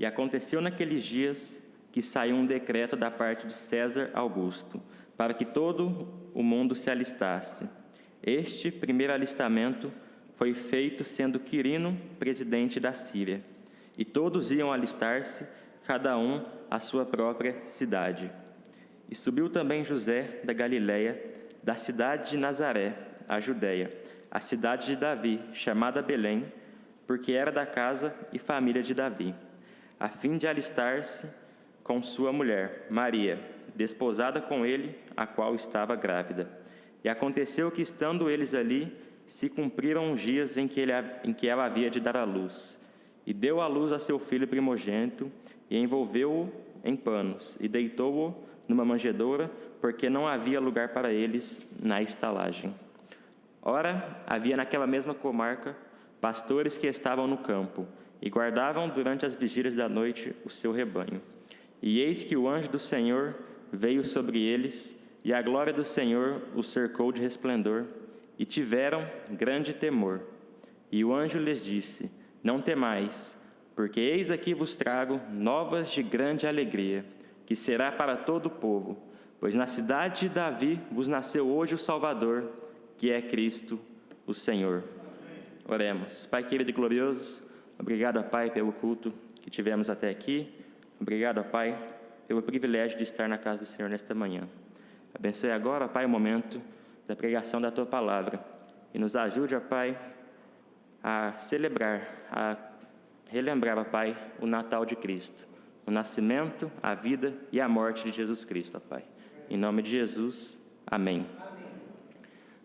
E aconteceu naqueles dias que saiu um decreto da parte de César Augusto, para que todo o mundo se alistasse. Este primeiro alistamento foi feito sendo Quirino presidente da Síria. E todos iam alistar-se, cada um à sua própria cidade. E subiu também José da Galiléia, da cidade de Nazaré, a Judéia, a cidade de Davi, chamada Belém, porque era da casa e família de Davi, a fim de alistar-se com sua mulher, Maria, desposada com ele, a qual estava grávida. E aconteceu que, estando eles ali, se cumpriram os dias em que ela havia de dar à luz. E deu à luz a seu filho primogênito, e envolveu-o em panos, e deitou-o numa manjedoura, porque não havia lugar para eles na estalagem. Ora, havia naquela mesma comarca pastores que estavam no campo, e guardavam durante as vigílias da noite o seu rebanho. E eis que o anjo do Senhor veio sobre eles, e a glória do Senhor os cercou de resplendor, e tiveram grande temor. E o anjo lhes disse: Não temais, porque eis aqui vos trago novas de grande alegria, que será para todo o povo, pois na cidade de Davi vos nasceu hoje o Salvador, que é Cristo, o Senhor. Oremos. Pai querido e glorioso, obrigado, ó Pai, pelo culto que tivemos até aqui. Obrigado, ó Pai, pelo privilégio de estar na casa do Senhor nesta manhã. Abençoe agora, ó Pai, o momento da pregação da Tua Palavra. E nos ajude, ó Pai, a celebrar, a relembrar, ó Pai, o Natal de Cristo. O nascimento, a vida e a morte de Jesus Cristo, ó Pai. Em nome de Jesus, amém.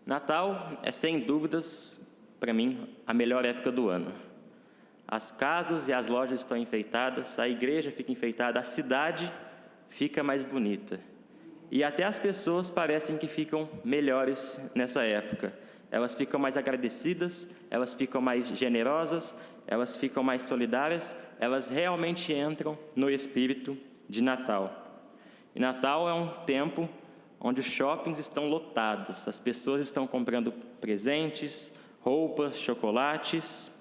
Natal é, sem dúvidas, para mim, a melhor época do ano. As casas e as lojas estão enfeitadas, a igreja fica enfeitada, a cidade fica mais bonita. E até as pessoas parecem que ficam melhores nessa época. Elas ficam mais agradecidas, elas ficam mais generosas, elas ficam mais solidárias, elas realmente entram no espírito de Natal. E Natal é um tempo onde os shoppings estão lotados, as pessoas estão comprando presentes, roupas, chocolates,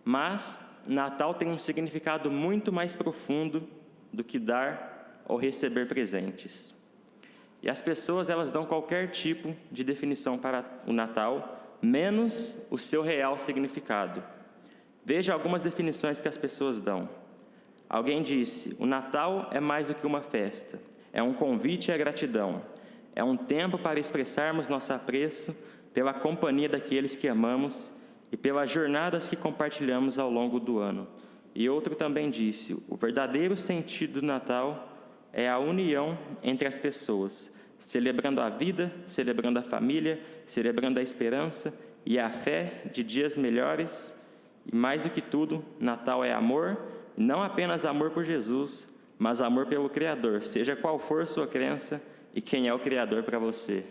mas Natal tem um significado muito mais profundo do que dar ou receber presentes. E as pessoas, elas dão qualquer tipo de definição para o Natal, menos o seu real significado. Veja algumas definições que as pessoas dão. Alguém disse: o Natal é mais do que uma festa, é um convite à gratidão, é um tempo para expressarmos nosso apreço pela companhia daqueles que amamos e pelas jornadas que compartilhamos ao longo do ano. E outro também disse: o verdadeiro sentido do Natal é a união entre as pessoas, celebrando a vida, celebrando a família, celebrando a esperança e a fé de dias melhores. E mais do que tudo, Natal é amor, não apenas amor por Jesus, mas amor pelo Criador, seja qual for sua crença e quem é o Criador para você.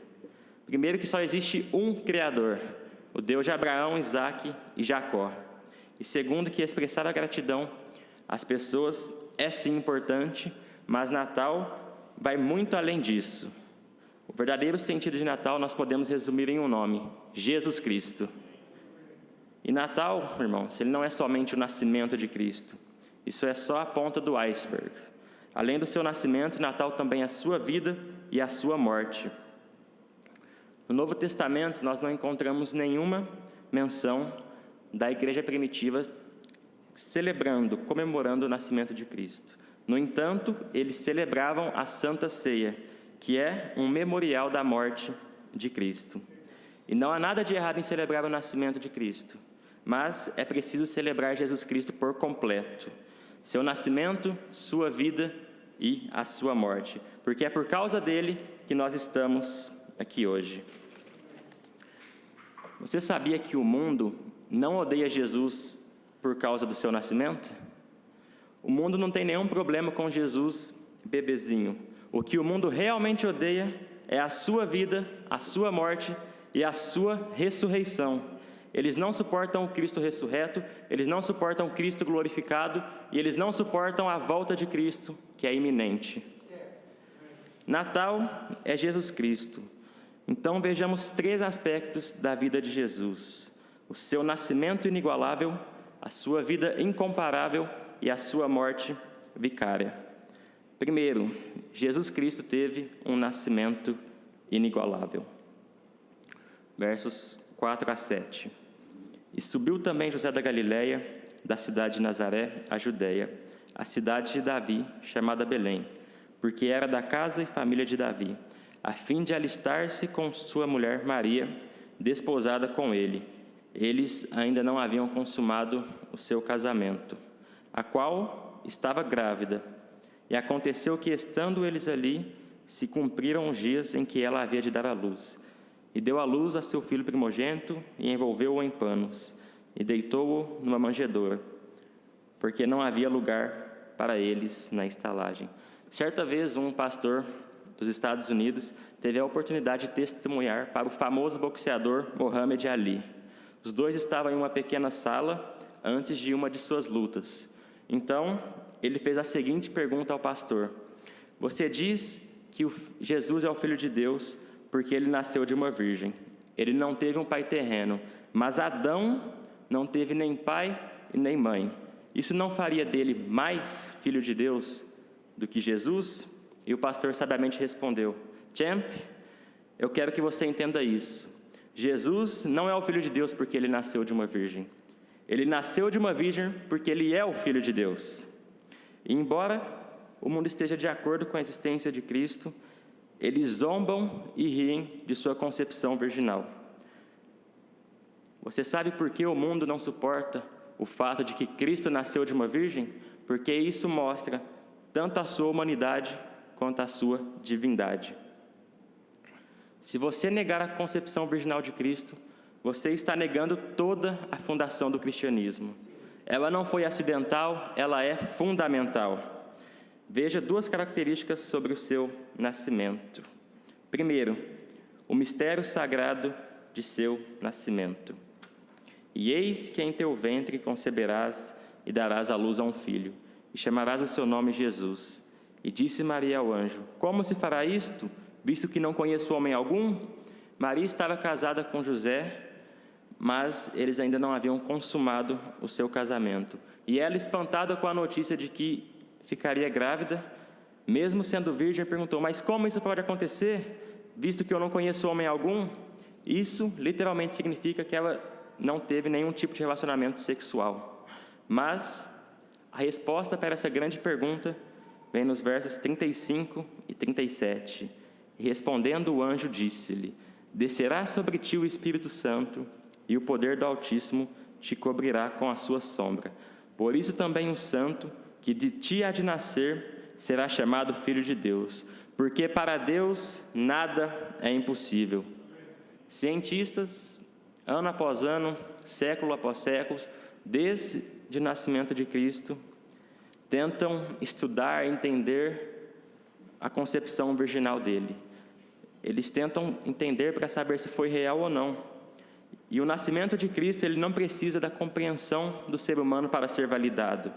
Primeiro, que só existe um Criador, o Deus de Abraão, Isaque e Jacó. E segundo, que expressar a gratidão às pessoas é sim importante, mas Natal vai muito além disso. O verdadeiro sentido de Natal nós podemos resumir em um nome: Jesus Cristo. E Natal, irmãos, ele não é somente o nascimento de Cristo. Isso é só a ponta do iceberg. Além do seu nascimento, Natal também é a sua vida e a sua morte. No Novo Testamento, nós não encontramos nenhuma menção da igreja primitiva celebrando, comemorando o nascimento de Cristo. No entanto, eles celebravam a Santa Ceia, que é um memorial da morte de Cristo. E não há nada de errado em celebrar o nascimento de Cristo, mas é preciso celebrar Jesus Cristo por completo. Seu nascimento, sua vida e a sua morte. Porque é por causa dele que nós estamos aqui hoje. Você sabia que o mundo não odeia Jesus por causa do seu nascimento? O mundo não tem nenhum problema com Jesus bebezinho. O que o mundo realmente odeia é a sua vida, a sua morte e a sua ressurreição. Eles não suportam o Cristo ressurreto, eles não suportam o Cristo glorificado e eles não suportam a volta de Cristo, que é iminente. Natal é Jesus Cristo. Então vejamos 3 aspectos da vida de Jesus: o seu nascimento inigualável, a sua vida incomparável e a sua morte vicária. Primeiro, Jesus Cristo teve um nascimento inigualável. Versos 4 a 7. E subiu também José da Galiléia, da cidade de Nazaré, a Judéia, a cidade de Davi, chamada Belém, porque era da casa e família de Davi, a fim de alistar-se com sua mulher Maria, desposada com ele. Eles ainda não haviam consumado o seu casamento, a qual estava grávida. E aconteceu que, estando eles ali, se cumpriram os dias em que ela havia de dar à luz. E deu à luz a seu filho primogênito, e envolveu-o em panos, e deitou-o numa manjedoura, porque não havia lugar para eles na estalagem. Certa vez, um pastor dos Estados Unidos teve a oportunidade de testemunhar para o famoso boxeador Muhammad Ali. Os dois estavam em uma pequena sala antes de uma de suas lutas. Então, ele fez a seguinte pergunta ao pastor: você diz que Jesus é o Filho de Deus porque ele nasceu de uma virgem. Ele não teve um pai terreno, mas Adão não teve nem pai e nem mãe. Isso não faria dele mais filho de Deus do que Jesus? E o pastor sabiamente respondeu: Champ, eu quero que você entenda isso. Jesus não é o Filho de Deus porque ele nasceu de uma virgem. Ele nasceu de uma virgem porque ele é o Filho de Deus. E embora o mundo esteja de acordo com a existência de Cristo, eles zombam e riem de sua concepção virginal. Você sabe por que o mundo não suporta o fato de que Cristo nasceu de uma virgem? Porque isso mostra tanto a sua humanidade quanto a sua divindade. Se você negar a concepção virginal de Cristo, você está negando toda a fundação do cristianismo. Ela não foi acidental, ela é fundamental. Veja duas características sobre o seu nascimento. Primeiro, o mistério sagrado de seu nascimento. E eis que em teu ventre conceberás e darás à luz a um filho, e chamarás o seu nome Jesus. E disse Maria ao anjo: como se fará isto, visto que não conheço homem algum? Maria estava casada com José, mas eles ainda não haviam consumado o seu casamento. E ela, espantada com a notícia de que ficaria grávida, mesmo sendo virgem, perguntou: mas como isso pode acontecer, visto que eu não conheço homem algum? Isso literalmente significa que ela não teve nenhum tipo de relacionamento sexual. Mas a resposta para essa grande pergunta vem nos versos 35 e 37. E respondendo o anjo, disse-lhe: descerá sobre ti o Espírito Santo, e o poder do Altíssimo te cobrirá com a sua sombra. Por isso também o santo que de ti há de nascer será chamado Filho de Deus, porque para Deus nada é impossível. Cientistas, ano após ano, século após século, desde o nascimento de Cristo, tentam estudar, entender a concepção virginal dele. Eles tentam entender para saber se foi real ou não. E o nascimento de Cristo, ele não precisa da compreensão do ser humano para ser validado.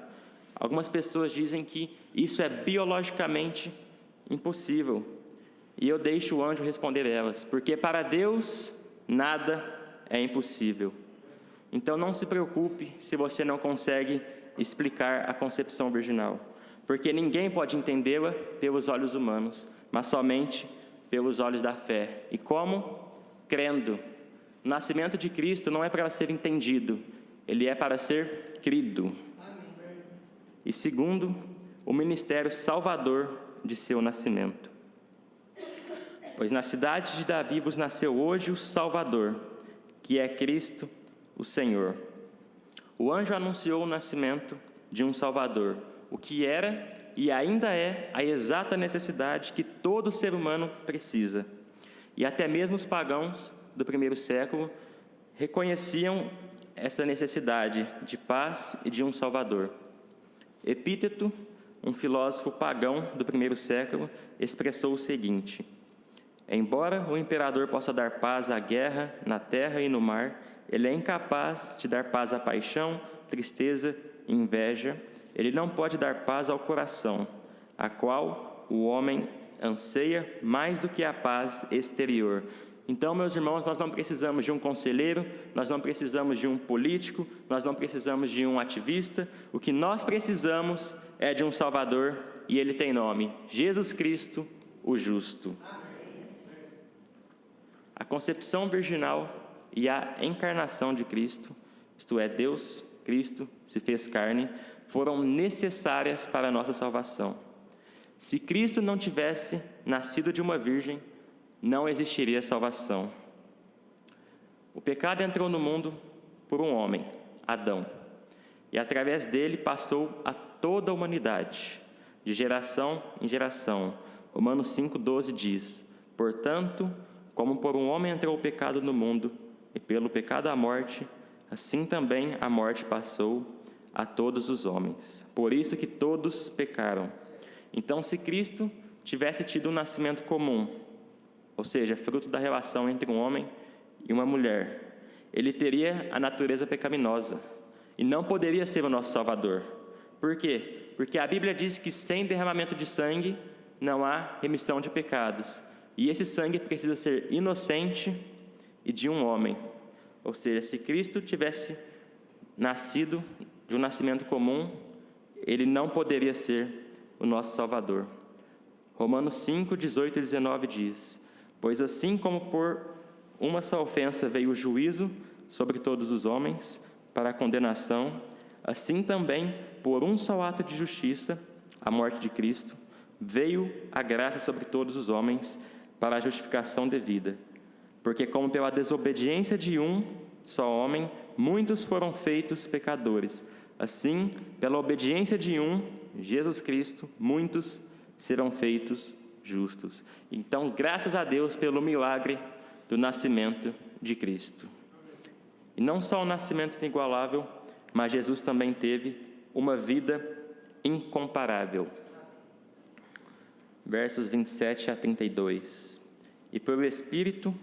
Algumas pessoas dizem que isso é biologicamente impossível. E eu deixo o anjo responder elas, porque para Deus nada é impossível. Então não se preocupe se você não consegue explicar a concepção virginal, porque ninguém pode entendê-la pelos olhos humanos, mas somente pelos olhos da fé. E como? Crendo. O nascimento de Cristo não é para ser entendido, ele é para ser crido. E segundo, o ministério salvador de seu nascimento. Pois na cidade de Davi vos nasceu hoje o Salvador, que é Cristo, o Senhor. O anjo anunciou o nascimento de um Salvador, o que era e ainda é a exata necessidade que todo ser humano precisa. E até mesmo os pagãos do primeiro século reconheciam essa necessidade de paz e de um Salvador. Epíteto, um filósofo pagão do primeiro século, expressou o seguinte: embora o imperador possa dar paz à guerra na terra e no mar, ele é incapaz de dar paz à paixão, tristeza e inveja. Ele não pode dar paz ao coração, a qual o homem anseia mais do que a paz exterior. Então, meus irmãos, nós não precisamos de um conselheiro, nós não precisamos de um político, nós não precisamos de um ativista. O que nós precisamos é de um Salvador, e ele tem nome: Jesus Cristo, o Justo. A concepção virginal e a encarnação de Cristo, isto é, Deus, Cristo, se fez carne, foram necessárias para a nossa salvação. Se Cristo não tivesse nascido de uma virgem, não existiria salvação. O pecado entrou no mundo por um homem, Adão, e através dele passou a toda a humanidade, de geração em geração. Romanos 5,12 diz: portanto, como por um homem entrou o pecado no mundo, e pelo pecado a morte, assim também a morte passou a todos os homens. Por isso que todos pecaram. Então, se Cristo tivesse tido um nascimento comum, ou seja, fruto da relação entre um homem e uma mulher, ele teria a natureza pecaminosa e não poderia ser o nosso Salvador. Por quê? Porque a Bíblia diz que sem derramamento de sangue não há remissão de pecados. E esse sangue precisa ser inocente e de um homem. Ou seja, se Cristo tivesse nascido de um nascimento comum, ele não poderia ser o nosso Salvador. Romanos 5, 18 e 19 diz: pois assim como por uma só ofensa veio o juízo sobre todos os homens para a condenação, assim também por um só ato de justiça, a morte de Cristo, veio a graça sobre todos os homens para a justificação devida. Porque como pela desobediência de um só homem, muitos foram feitos pecadores, assim, pela obediência de um, Jesus Cristo, muitos serão feitos justos. Então, graças a Deus pelo milagre do nascimento de Cristo. E não só o nascimento inigualável, mas Jesus também teve uma vida incomparável. Versos 27 a 32. E pelo Espírito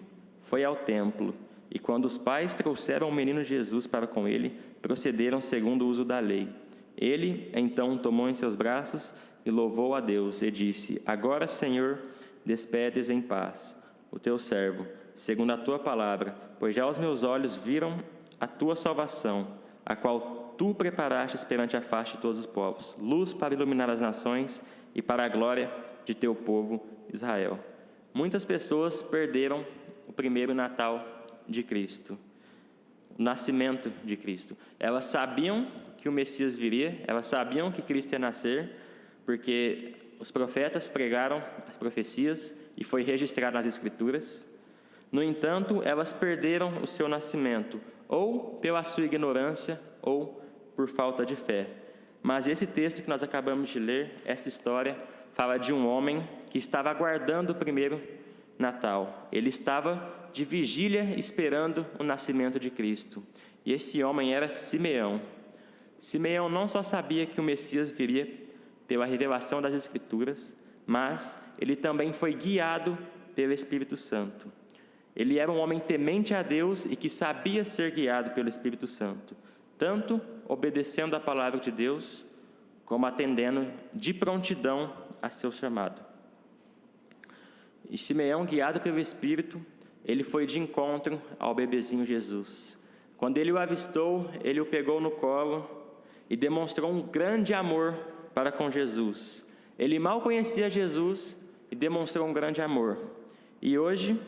foi ao templo, e quando os pais trouxeram o menino Jesus para com ele, procederam segundo o uso da lei. Ele, então, tomou em seus braços e louvou a Deus, e disse: agora, Senhor, despedes em paz o teu servo, segundo a tua palavra, pois já os meus olhos viram a tua salvação, a qual tu preparaste perante a face de todos os povos, luz para iluminar as nações e para a glória de teu povo Israel. Muitas pessoas perderam o primeiro Natal de Cristo, o nascimento de Cristo. Elas sabiam que o Messias viria, elas sabiam que Cristo ia nascer, porque os profetas pregaram as profecias e foi registrado nas Escrituras. No entanto, elas perderam o seu nascimento, ou pela sua ignorância, ou por falta de fé. Mas esse texto que nós acabamos de ler, essa história, fala de um homem que estava aguardando o primeiro Natal. Ele estava de vigília esperando o nascimento de Cristo. E esse homem era Simeão. Simeão não só sabia que o Messias viria pela revelação das Escrituras, mas ele também foi guiado pelo Espírito Santo. Ele era um homem temente a Deus e que sabia ser guiado pelo Espírito Santo, tanto obedecendo a palavra de Deus, como atendendo de prontidão a seu chamado. E Simeão, guiado pelo Espírito, ele foi de encontro ao bebezinho Jesus. Quando ele o avistou, ele o pegou no colo e demonstrou um grande amor para com Jesus. Ele mal conhecia Jesus e demonstrou um grande amor. E hoje,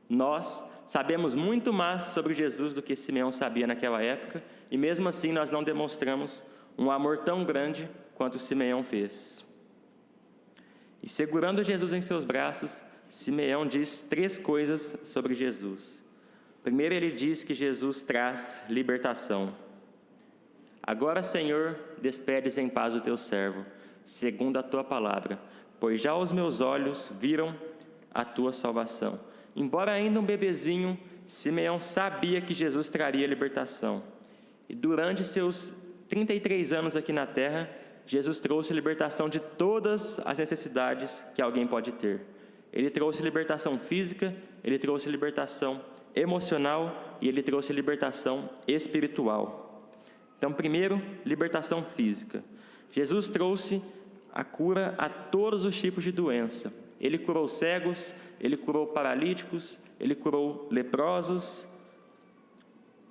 nós sabemos muito mais sobre Jesus do que Simeão sabia naquela época, e mesmo assim nós não demonstramos um amor tão grande quanto Simeão fez. E segurando Jesus em seus braços, Simeão diz 3 coisas sobre Jesus. Primeiro, ele diz que Jesus traz libertação. Agora, Senhor, despedes em paz o teu servo, segundo a tua palavra, pois já os meus olhos viram a tua salvação. Embora ainda um bebezinho, Simeão sabia que Jesus traria libertação. E durante seus 33 anos aqui na terra, Jesus trouxe libertação de todas as necessidades que alguém pode ter. Ele trouxe libertação física, ele trouxe libertação emocional e ele trouxe libertação espiritual. Então, primeiro, libertação física. Jesus trouxe a cura a todos os tipos de doença, Ele curou cegos, ele curou paralíticos, ele curou leprosos,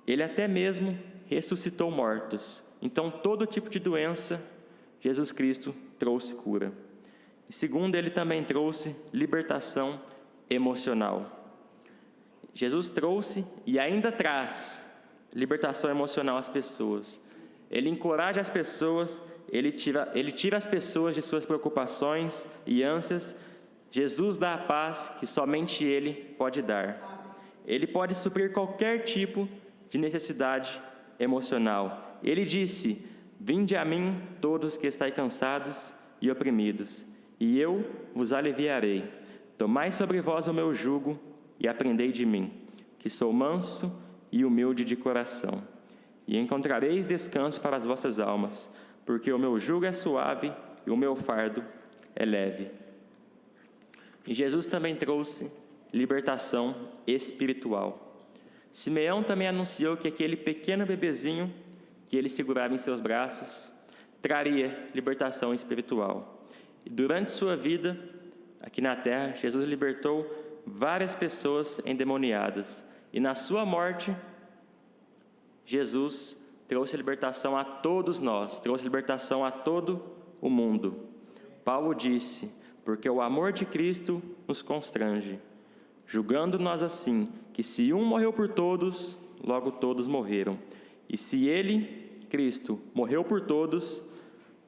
ele até mesmo ressuscitou mortos. Então, todo tipo de doença, Jesus Cristo trouxe cura. E segundo, ele também trouxe libertação emocional. Jesus trouxe e ainda traz libertação emocional às pessoas. Ele encoraja as pessoas, ele tira as pessoas de suas preocupações e ânsias. Jesus dá a paz que somente Ele pode dar. Ele pode suprir qualquer tipo de necessidade emocional. Ele disse: vinde a mim todos que estáis cansados e oprimidos, e eu vos aliviarei. Tomai sobre vós o meu jugo e aprendei de mim, que sou manso e humilde de coração, e encontrareis descanso para as vossas almas, porque o meu jugo é suave e o meu fardo é leve. E Jesus também trouxe libertação espiritual. Simeão também anunciou que aquele pequeno bebezinho que ele segurava em seus braços traria libertação espiritual. E durante sua vida, aqui na terra, Jesus libertou várias pessoas endemoniadas. E na sua morte, Jesus trouxe libertação a todos nós, trouxe libertação a todo o mundo. Paulo disse: porque o amor de Cristo nos constrange, julgando nós assim, que se um morreu por todos, logo todos morreram. E se ele, Cristo, morreu por todos,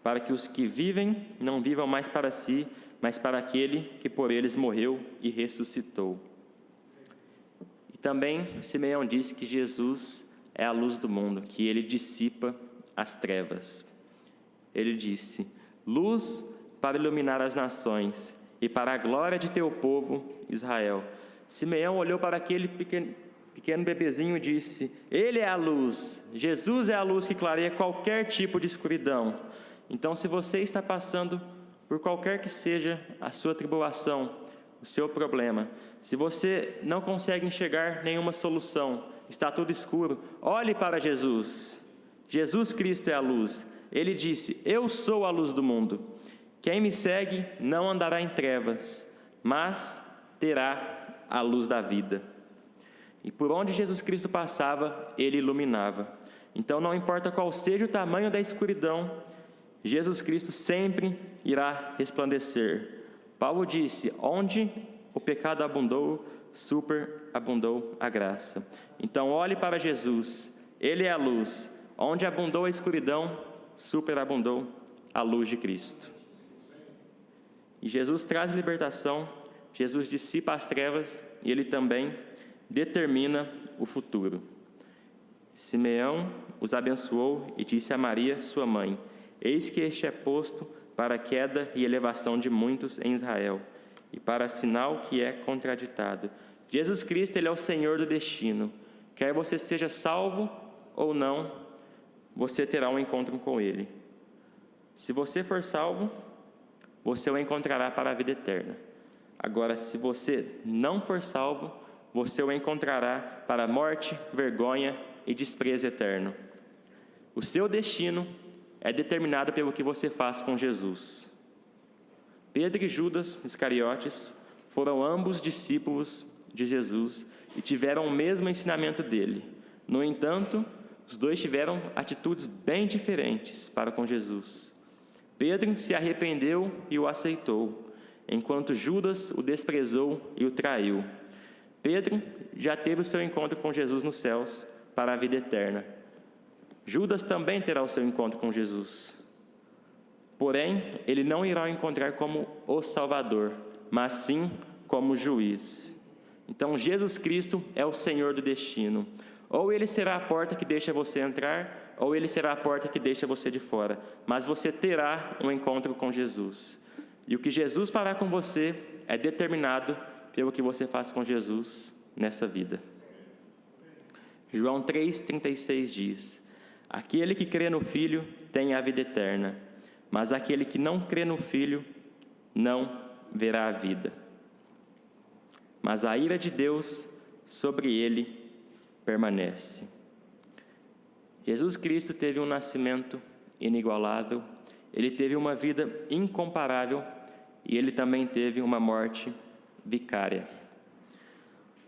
para que os que vivem não vivam mais para si, mas para aquele que por eles morreu e ressuscitou. E também Simeão disse que Jesus é a luz do mundo, que ele dissipa as trevas. Ele disse: luz para iluminar as nações e para a glória de teu povo, Israel. Simeão olhou para aquele pequeno bebezinho e disse: ele é a luz, Jesus é a luz que clareia qualquer tipo de escuridão. Então, se você está passando por qualquer que seja a sua tribulação, o seu problema, se você não consegue enxergar nenhuma solução, está tudo escuro, olhe para Jesus. Jesus Cristo é a luz. Ele disse: eu sou a luz do mundo. Quem me segue não andará em trevas, mas terá a luz da vida. E por onde Jesus Cristo passava, ele iluminava. Então, não importa qual seja o tamanho da escuridão, Jesus Cristo sempre irá resplandecer. Paulo disse: onde o pecado abundou, superabundou a graça. Então, olhe para Jesus, ele é a luz. Onde abundou a escuridão, superabundou a luz de Cristo. E Jesus traz libertação, Jesus dissipa as trevas e ele também determina o futuro. Simeão os abençoou e disse a Maria, sua mãe: eis que este é posto para a queda e elevação de muitos em Israel, e para sinal que é contraditado. Jesus Cristo, ele é o Senhor do destino. Quer você seja salvo ou não, você terá um encontro com ele. Se você for salvo, você o encontrará para a vida eterna. Agora, se você não for salvo, você o encontrará para a morte, vergonha e desprezo eterno. O seu destino é determinado pelo que você faz com Jesus. Pedro e Judas Iscariotes foram ambos discípulos de Jesus e tiveram o mesmo ensinamento dele. No entanto, os dois tiveram atitudes bem diferentes para com Jesus. Pedro se arrependeu e o aceitou, enquanto Judas o desprezou e o traiu. Pedro já teve o seu encontro com Jesus nos céus para a vida eterna. Judas também terá o seu encontro com Jesus. Porém, ele não irá o encontrar como o Salvador, mas sim como juiz. Então, Jesus Cristo é o Senhor do destino. Ou ele será a porta que deixa você entrar, ou ele será a porta que deixa você de fora. Mas você terá um encontro com Jesus. E o que Jesus fará com você é determinado pelo que você faz com Jesus nessa vida. João 3,36 diz: aquele que crê no Filho tem a vida eterna, mas aquele que não crê no Filho não verá a vida. Mas a ira de Deus sobre ele permanece. Jesus Cristo teve um nascimento inigualável, ele teve uma vida incomparável e ele também teve uma morte vicária.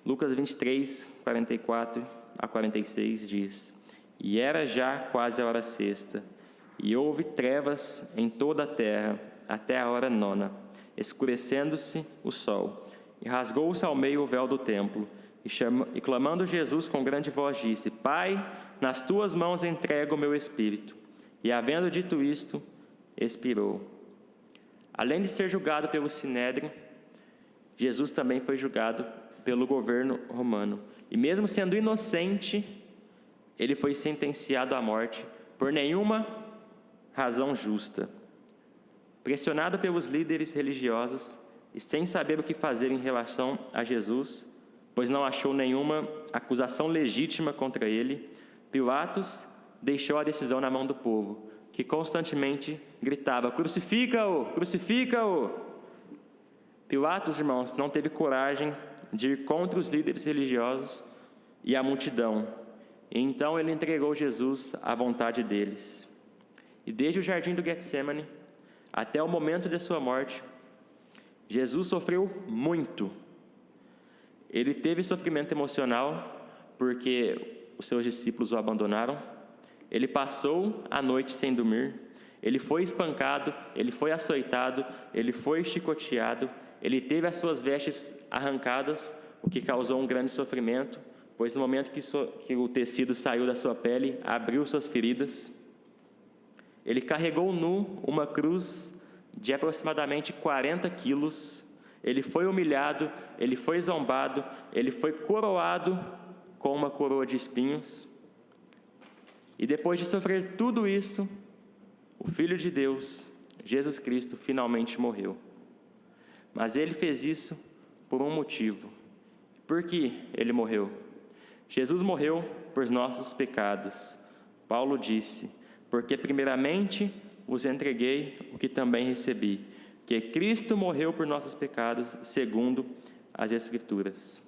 Lucas 23, 44 a 46 diz: E era já quase a hora sexta, e houve trevas em toda a terra, até a hora nona, escurecendo-se o sol. E rasgou-se ao meio o véu do templo, e clamando Jesus com grande voz disse: Pai, nas tuas mãos entrego o meu espírito. E havendo dito isto, expirou. Além de ser julgado pelo Sinédrio, Jesus também foi julgado pelo governo romano. E mesmo sendo inocente, ele foi sentenciado à morte por nenhuma razão justa. Pressionado pelos líderes religiosos e sem saber o que fazer em relação a Jesus, pois não achou nenhuma acusação legítima contra ele, Pilatos deixou a decisão na mão do povo, que constantemente gritava: Crucifica-o! Crucifica-o! Pilatos, irmãos, não teve coragem de ir contra os líderes religiosos e a multidão. E então ele entregou Jesus à vontade deles. E desde o jardim do Getsemane até o momento de sua morte, Jesus sofreu muito. Ele teve sofrimento emocional porque os seus discípulos o abandonaram. Ele passou a noite sem dormir. Ele foi espancado, ele foi açoitado, ele foi chicoteado. Ele teve as suas vestes arrancadas, o que causou um grande sofrimento, pois no momento que o tecido saiu da sua pele, abriu suas feridas. Ele carregou nu uma cruz de aproximadamente 40 quilos. Ele foi humilhado, ele foi zombado, ele foi coroado com uma coroa de espinhos. E depois de sofrer tudo isso, o Filho de Deus, Jesus Cristo, finalmente morreu. Mas ele fez isso por um motivo. Por que ele morreu? Jesus morreu por nossos pecados. Paulo disse: Porque primeiramente vos entreguei o que também recebi, que Cristo morreu por nossos pecados, segundo as Escrituras.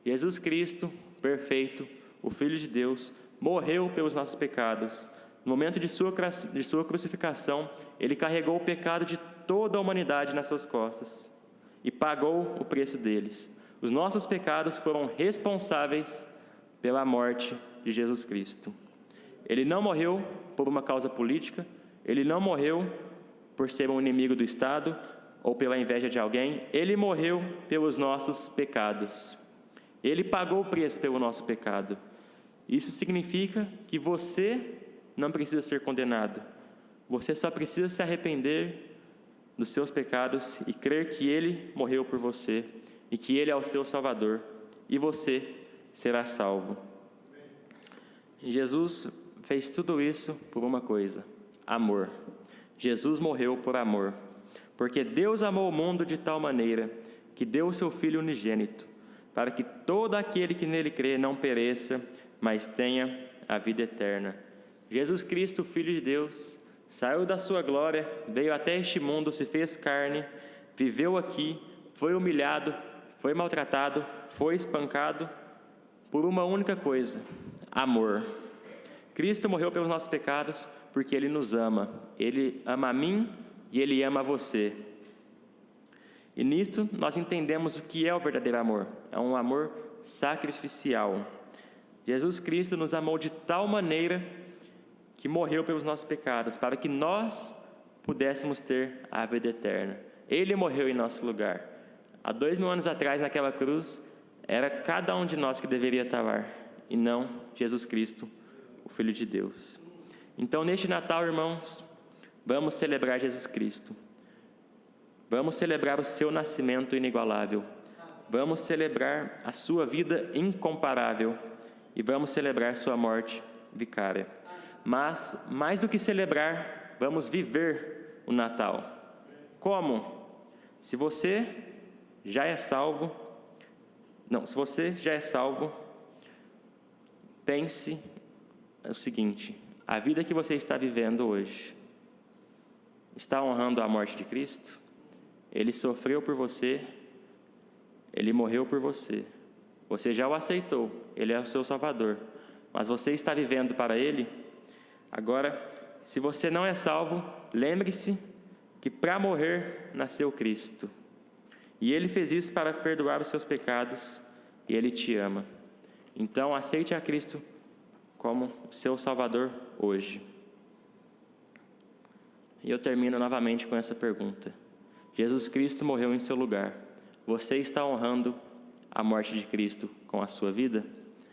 Jesus Cristo, perfeito, o Filho de Deus, morreu pelos nossos pecados. No momento de sua crucificação, ele carregou o pecado de toda a humanidade nas suas costas e pagou o preço deles. Os nossos pecados foram responsáveis pela morte de Jesus Cristo. Ele não morreu por uma causa política, ele não morreu por ser um inimigo do Estado ou pela inveja de alguém, ele morreu pelos nossos pecados. Ele pagou o preço pelo nosso pecado. Isso significa que você não precisa ser condenado. Você só precisa se arrepender dos seus pecados e crer que ele morreu por você e que ele é o seu Salvador, e você será salvo. Jesus fez tudo isso por uma coisa: amor. Jesus morreu por amor, porque Deus amou o mundo de tal maneira que deu o seu Filho unigênito, para que todo aquele que nele crê não pereça, mas tenha a vida eterna. Jesus Cristo, Filho de Deus, saiu da sua glória, veio até este mundo, se fez carne, viveu aqui, foi humilhado, foi maltratado, foi espancado, por uma única coisa: amor. Cristo morreu pelos nossos pecados porque Ele nos ama. Ele ama a mim e Ele ama a você. E nisto nós entendemos o que é o verdadeiro amor. É um amor sacrificial. Jesus Cristo nos amou de tal maneira que morreu pelos nossos pecados, para que nós pudéssemos ter a vida eterna. Ele morreu em nosso lugar. Há 2000 anos atrás, naquela cruz, era cada um de nós que deveria estar lá, e não Jesus Cristo, o Filho de Deus. Então, neste Natal, irmãos, vamos celebrar Jesus Cristo. Vamos celebrar o seu nascimento inigualável. Vamos celebrar a sua vida incomparável. E vamos celebrar sua morte vicária. Mas, mais do que celebrar, vamos viver o Natal. Como? Se você já é salvo, pense o seguinte: a vida que você está vivendo hoje está honrando a morte de Cristo? Ele sofreu por você, Ele morreu por você. Você já o aceitou, Ele é o seu Salvador. Mas você está vivendo para Ele? Agora, se você não é salvo, lembre-se que para morrer nasceu Cristo. E Ele fez isso para perdoar os seus pecados, e Ele te ama. Então, aceite a Cristo como seu Salvador hoje. E eu termino novamente com essa pergunta. Jesus Cristo morreu em seu lugar. Você está honrando a morte de Cristo com a sua vida?